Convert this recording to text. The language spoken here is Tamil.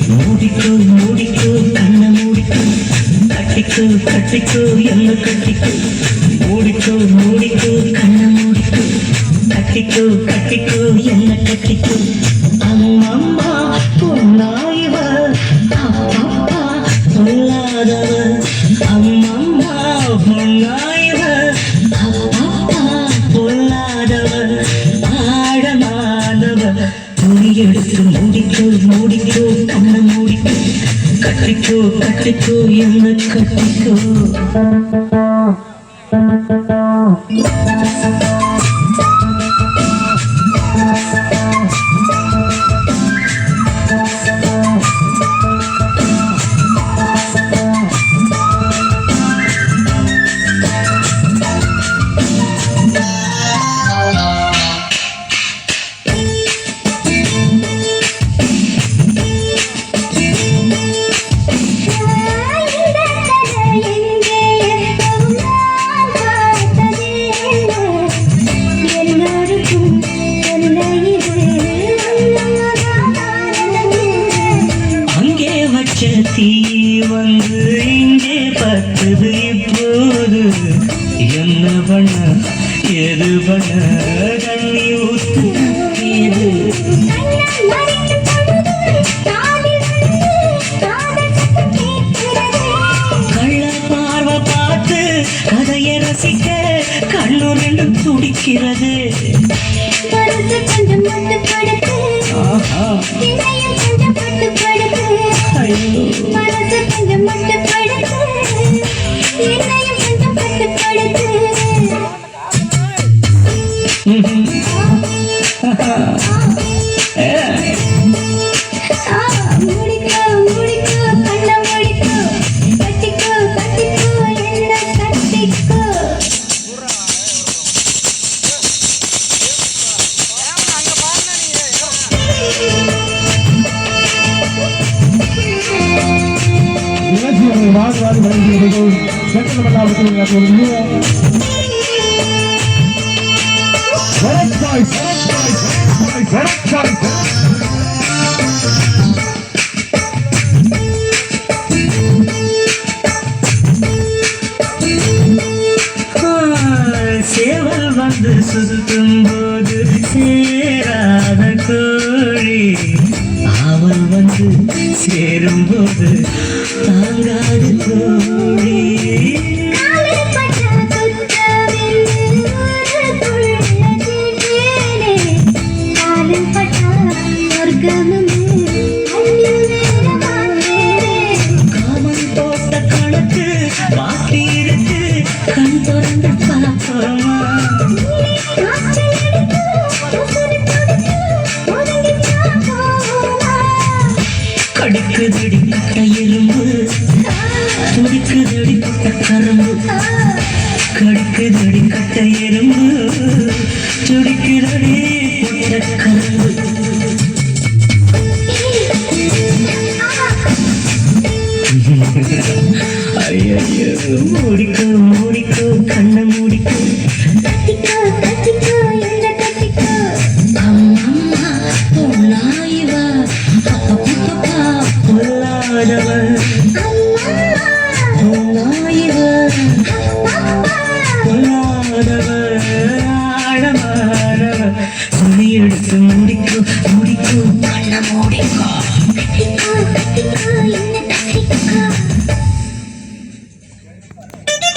மூடிக்கோ மூடிக்கோ கண்ண மூடிக்கோ கட்டிக்கோ கட்டிக்கோ என்ன கட்டிக்கோ மூடிக்கோ மூடிக்கோ கண்ண மூடிக்கோ கட்டிக்கோ கட்டிக்கோ என்ன கட்டிக்கோ அம்மம்மா பொன்னாயிவ அப்பப்பா சொல்லாதவ அம்மம்மா பொன்னாயிவ அப்பப்பா பொல்லாதவ ஆழமானவ துணி எடுத்து மூடிக்கோ மூடிக்கோ கண்ண மூடிக்கோ கட்டிக்கோ கட்டிக்கோ என்ன கட்டிக்கோ தீ வந்து இங்கே பத்தது இப்போது என்ன பண்ண எது பண்ண தண்ணி ஊத்து ஏது கள்ள பார்வை பார்த்து கதையை ரசிக்க கண்ணு ரெண்டும் துடிக்கிறது மனசு கொஞ்சம் மட்டும் படுத்து என்னையும் கொஞ்சம் பட்டு படுத்து முடிக்கோ முடிக்கோ கண்ண முடிக்கோ கட்டிக்கோ கட்டிக்கோ என்ன கட்டிக்கோ சேவல் வந்து சுத்தும் போது சேராத கோழி அவள் வந்து சேரும் போது தாங்காது கோழி காமன் போட்ட கணக்கு பாக்கி இருக்கு கண் திறந்து பார்ப்போமா கடிக்குதடி கட்ட எறும்பு துடிக்குதடி புட்ட கரும்பு கடிக்குதடி கட்ட எறும்பு துடிக்குதடி புட்ட கரும்பு ஐயோ மூடிக்கோ மூடிக்கோ கண்ண மூடிக்கோ கட்டிக்கோ கட்டிக்கோ என்ன கட்டிக்கோ அம்மம்மா பொன்னாயிவ அப்பப்பா பொல்லாதவ பொன்னாயிவ பொல்லாதவ ஆழமானவ துணி எடுத்து முடிக்கோ முடிக்கோ கண்ண மூடிக்கோ